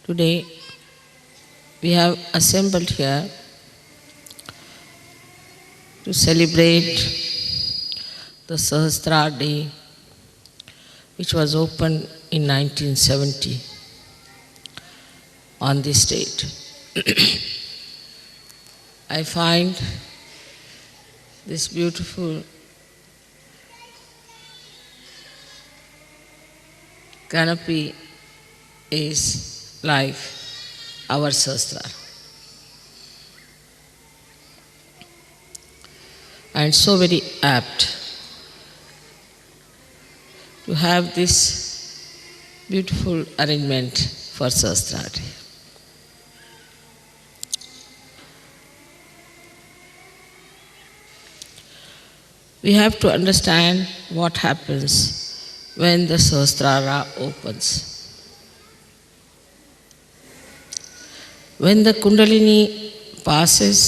Today we have assembled here to celebrate the Sahasrara Day, which was opened in 1970 on this date. I find this beautiful canopy is like our Sahasrara. And so very apt to have this beautiful arrangement for Sahasrara Day. We have to understand what happens when the Sahasrara opens. When the Kundalini passes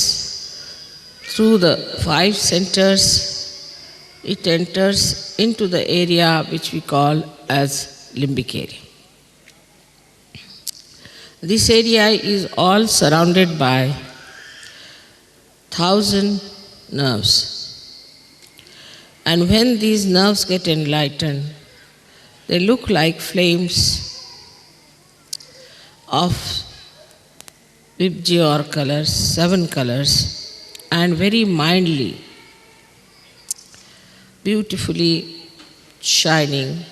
through the 5 centers, it enters into the area which we call as limbic area. This area is all surrounded by 1,000 nerves. And when these nerves get enlightened, they look like flames of Vibji or colors, 7 colors, and very mildly, beautifully shining,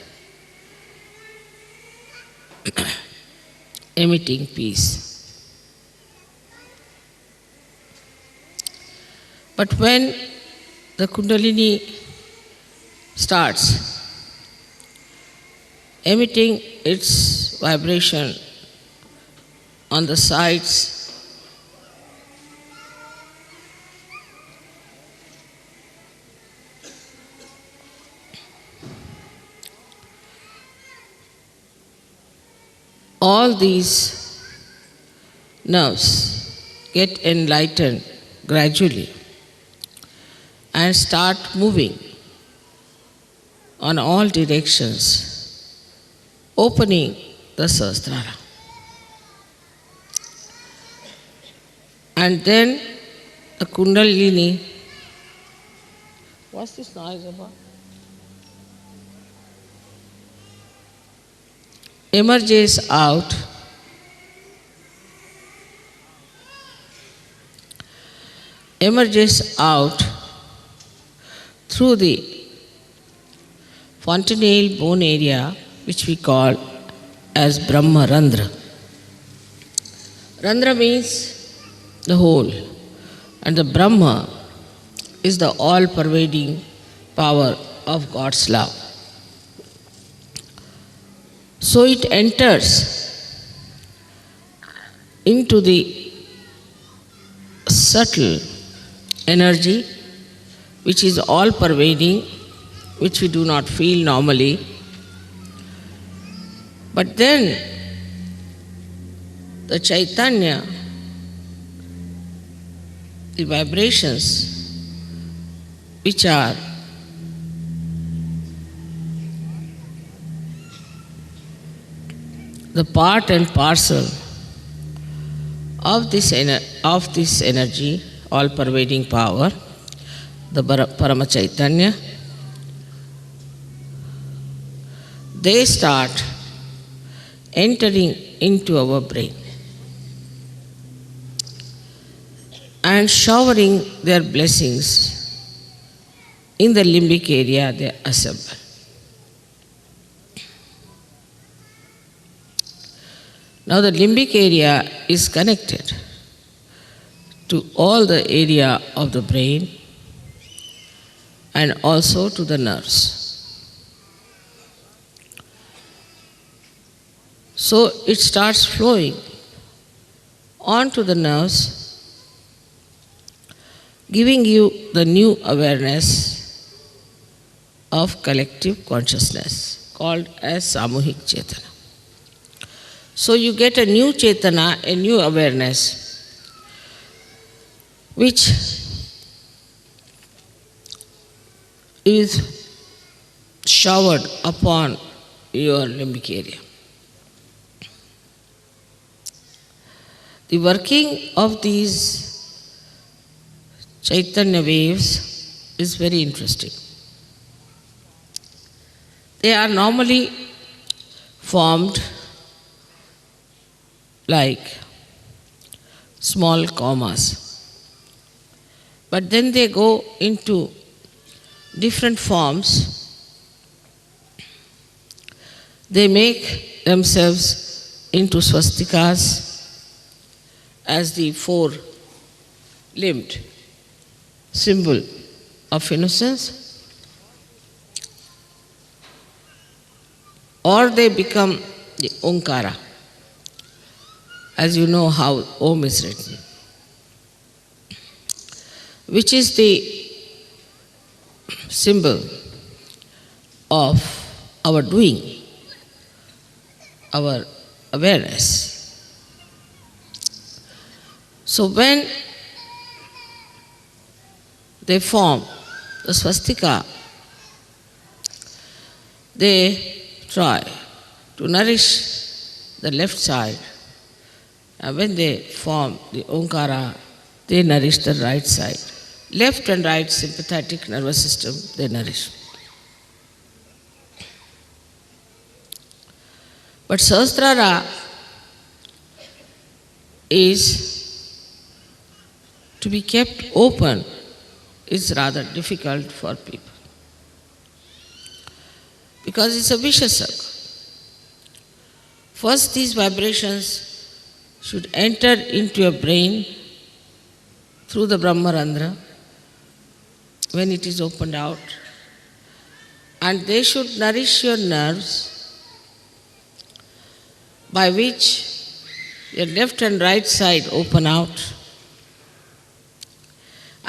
emitting peace. But when the Kundalini starts emitting its vibration on the sides, all these nerves get enlightened gradually and start moving on all directions, opening the Sahasrara. And then the Kundalini, what's this noise about? Emerges out through the fontanelle bone area, which we call as Brahma Randhra. Randhra means the whole, and the Brahma is the all-pervading power of God's love. So it enters into the subtle energy, which is all-pervading, which we do not feel normally. But then the Chaitanya, the vibrations, which are the part and parcel of this energy, all-pervading power, the Parama Chaitanya, they start entering into our brain and showering their blessings in the limbic area they assemble. Now the limbic area is connected to all the area of the brain and also to the nerves. So it starts flowing onto the nerves, giving you the new awareness of collective consciousness called as Samuhik Chetana. So you get a new Chetana, a new awareness, which is showered upon your limbic area. The working of these Chaitanya waves is very interesting. They are normally formed like small commas. But then they go into different forms. They make themselves into swastikas as the four-limbed symbol of innocence, or they become the Omkara, as you know how Om is written, which is the symbol of our doing, our awareness. So when they form the swastika, they try to nourish the left side. And when they form the Omkara, they nourish the right side. Left and right sympathetic nervous system, they nourish. But Sahasrara is to be kept open is rather difficult for people, because it's a vicious circle. First, these vibrations should enter into your brain through the Brahmarandhra when it is opened out, and they should nourish your nerves, by which your left and right side open out.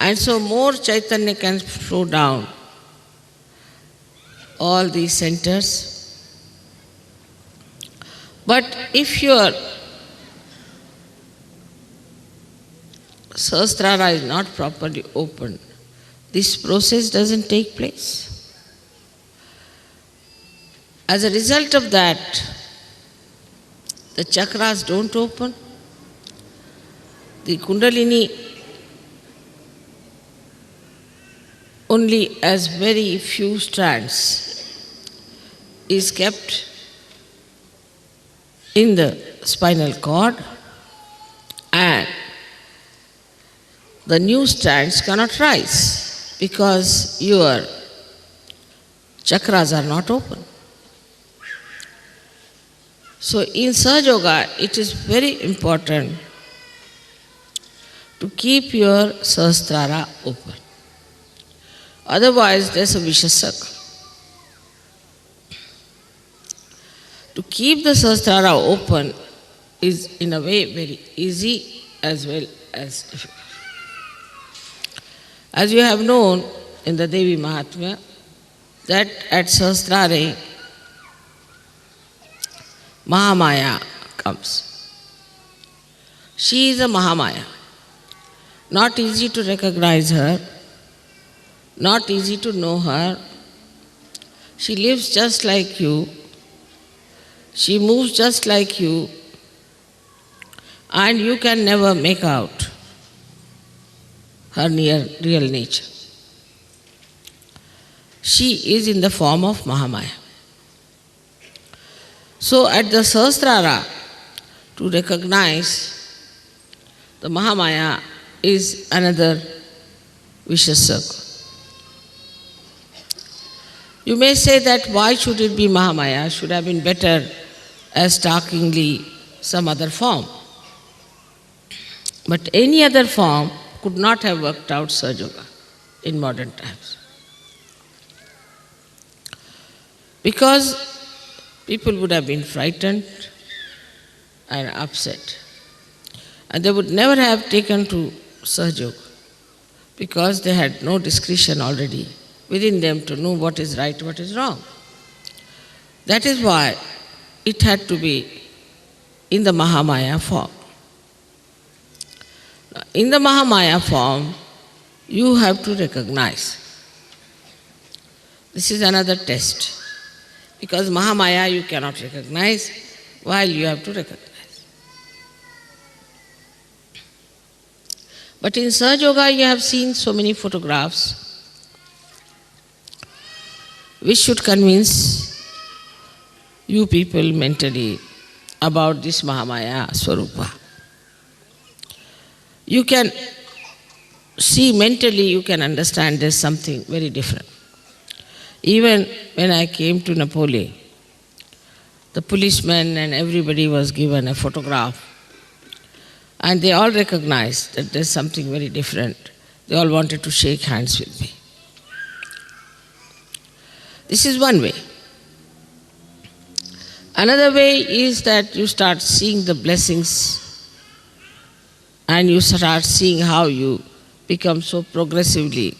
And so more Chaitanya can flow down all these centers. But if your Sahasrara is not properly opened, this process doesn't take place. As a result of that, the chakras don't open, the Kundalini only as very few strands is kept in the spinal cord, and the new strands cannot rise because your chakras are not open. So in Sahaja Yoga, it is very important to keep your Sahasrara open. Otherwise, there's a vicious circle. To keep the Sahasrara open is in a way very easy as well as difficult. As you have known in the Devi Mahatmya, that at Sahasrare, Mahamaya comes. She is a Mahamaya. Not easy to recognize her, not easy to know her. She lives just like you. She moves just like you. And you can never make out her real nature. She is in the form of Mahamaya. So at the Sahasrara, to recognize the Mahamaya is another vicious circle. You may say that why should it be Mahamaya? Should have been better as starkingly some other form. But any other form could not have worked out Sahaja Yoga in modern times. Because people would have been frightened and upset. And they would never have taken to Sahaja Yoga because they had no discretion already within them to know what is right, what is wrong. That is why it had to be in the Mahamaya form. In the Mahamaya form, you have to recognize. This is another test. Because Mahamaya you cannot recognize, while you have to recognize. But in Sahaja Yoga, you have seen so many photographs which should convince you people mentally about this Mahamaya Swarupa. You can see mentally, you can understand there's something very different. Even when I came to Napoli, the policemen and everybody was given a photograph, and they all recognized that there's something very different. They all wanted to shake hands with me. This is one way. Another way is that you start seeing the blessings and you start seeing how you become so progressively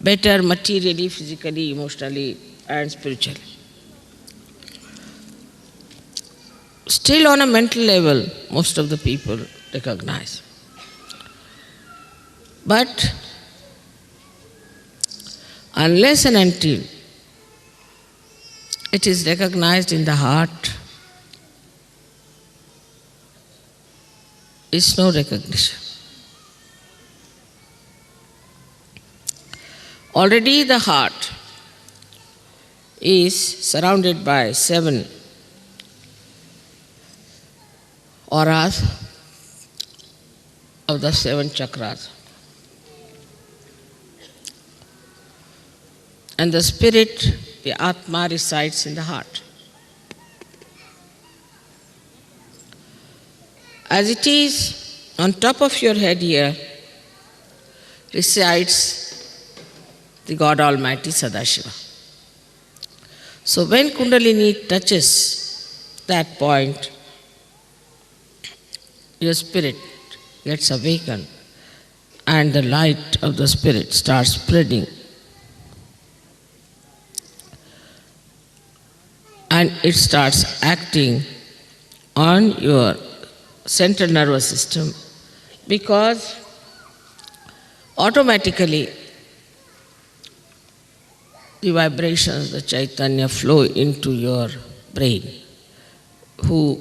better materially, physically, emotionally, and spiritually. Still on a mental level, most of the people recognize. But unless and until it is recognized in the heart, it's no recognition. Already the heart is surrounded by 7 auras of the 7 chakras. And the spirit, the Atma, resides in the heart. As it is on top of your head here, resides the God Almighty Sadashiva. So when Kundalini touches that point, your spirit gets awakened and the light of the spirit starts spreading. And it starts acting on your central nervous system, because automatically the vibrations, the Chaitanya flow into your brain, who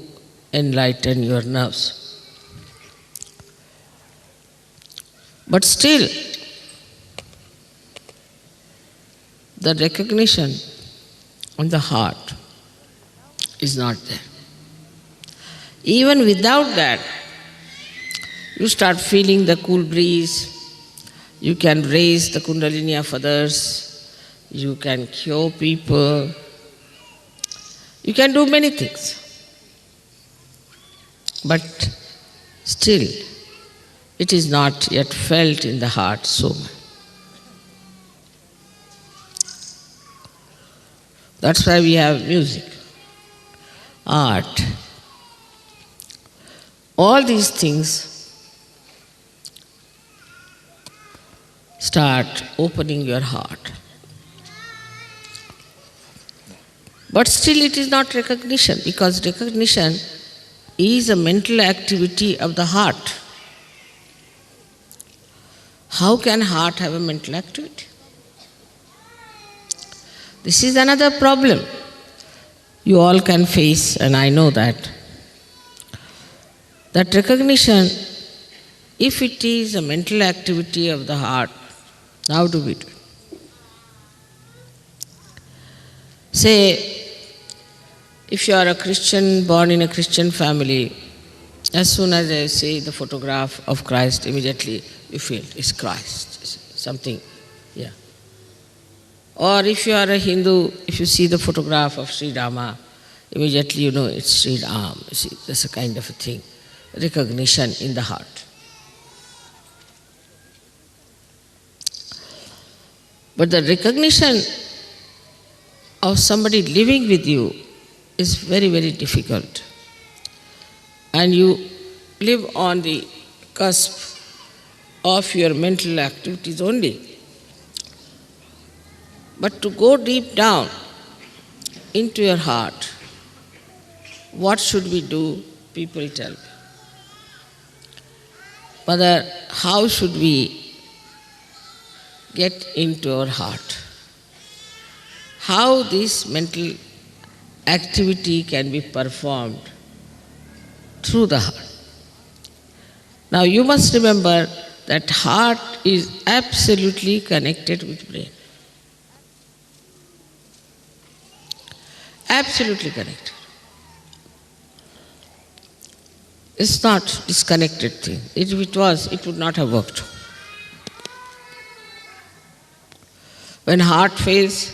enlighten your nerves. But still, the recognition on the heart is not there. Even without that, you start feeling the cool breeze, you can raise the Kundalini of others, you can cure people, you can do many things. But still, it is not yet felt in the heart so much. That's why we have music, art. All these things start opening your heart. But still it is not recognition, because recognition is a mental activity of the heart. How can heart have a mental activity? This is another problem you all can face, and I know that. That recognition, if it is a mental activity of the heart, how do we do it? Say, if you are a Christian, born in a Christian family, as soon as I say the photograph of Christ, immediately you feel it's Christ, something, yeah. Or if you are a Hindu, if you see the photograph of Sri Rama, immediately you know it's Sri Ram. You see, that's a kind of a thing, recognition in the heart. But the recognition of somebody living with you is very, very difficult. And you live on the cusp of your mental activities only. But to go deep down into your heart, what should we do? People tell me. Mother, how should we get into our heart? How this mental activity can be performed through the heart? Now you must remember that heart is absolutely connected with brain. Absolutely connected. It's not disconnected thing. If it was, it would not have worked. When heart fails,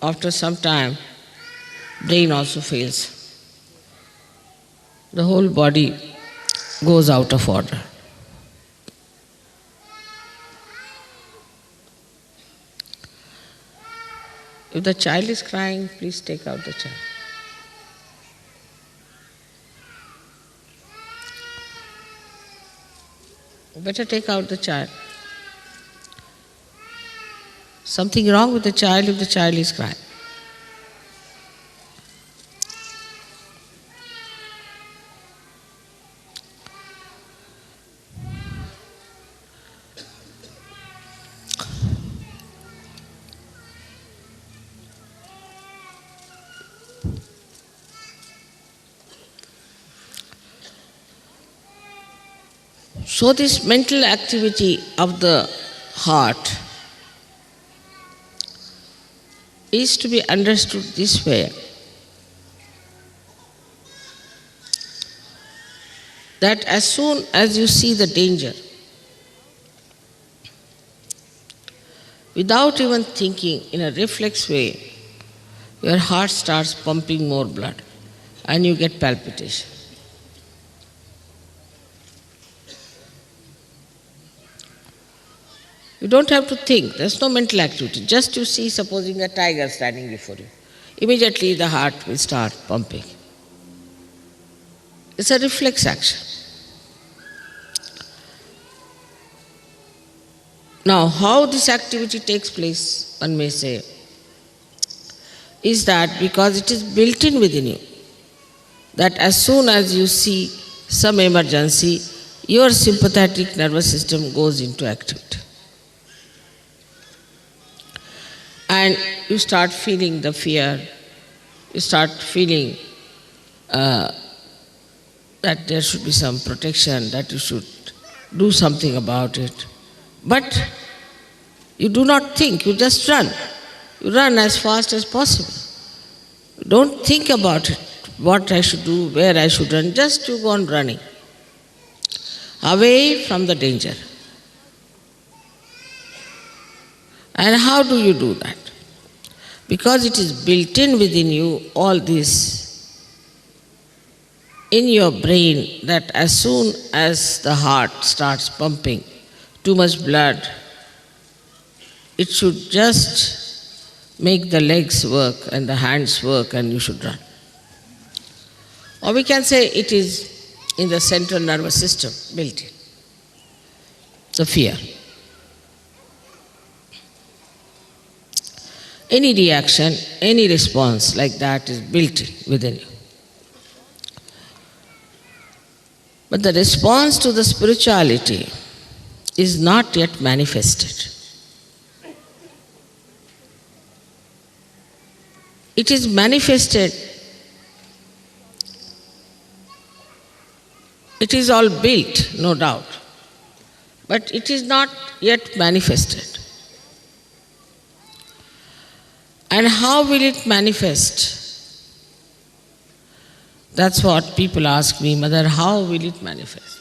after some time, brain also fails. The whole body goes out of order. If the child is crying, please take out the child. Better take out the child. Something wrong with the child if the child is crying. So this mental activity of the heart is to be understood this way, that as soon as you see the danger, without even thinking, in a reflex way, your heart starts pumping more blood and you get palpitation. You don't have to think, there's no mental activity. Just you see, supposing a tiger standing before you, immediately the heart will start pumping. It's a reflex action. Now, how this activity takes place, one may say, is that because it is built in within you, that as soon as you see some emergency, your sympathetic nervous system goes into activity. And you start feeling the fear, you start feeling that there should be some protection, that you should do something about it. But you do not think, you just run. You run as fast as possible. Don't think about it, what I should do, where I should run, just you go on running. Away from the danger. And how do you do that? Because it is built in within you, all this, in your brain, that as soon as the heart starts pumping too much blood, it should just make the legs work and the hands work and you should run. Or we can say it is in the central nervous system, built in. The fear. Any reaction, any response like that is built in within you. But the response to the spirituality is not yet manifested. It is manifested. It is all built, no doubt. But it is not yet manifested. And how will it manifest? That's what people ask me, Mother, how will it manifest?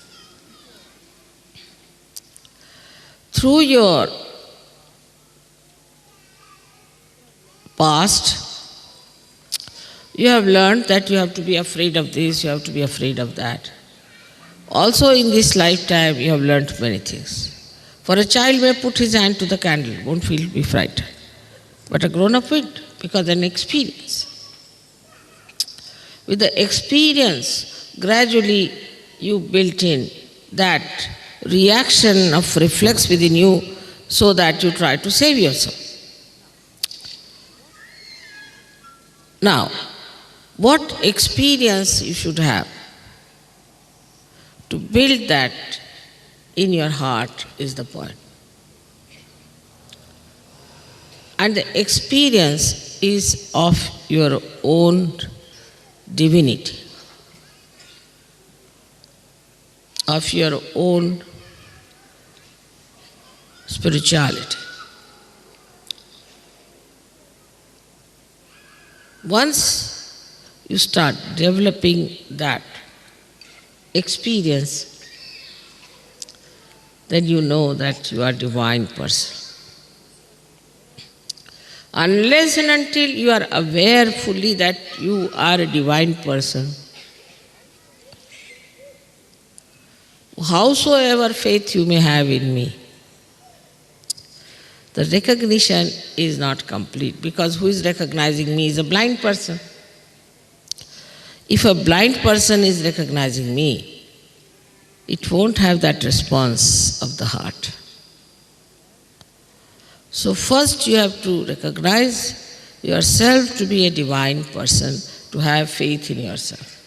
Through your past, you have learned that you have to be afraid of this, you have to be afraid of that. Also in this lifetime, you have learned many things. For a child may put his hand to the candle, won't be frightened. But a grown-up will, because an experience. With the experience, gradually you built in that reaction of reflex within you so that you try to save yourself. Now, what experience you should have to build that in your heart is the point. And the experience is of your own divinity, of your own spirituality. Once you start developing that experience, then you know that you are a divine person. Unless and until you are aware fully that you are a divine person, howsoever faith you may have in me, the recognition is not complete, because who is recognizing me is a blind person. If a blind person is recognizing me, it won't have that response of the heart. So first you have to recognize yourself to be a divine person, to have faith in yourself.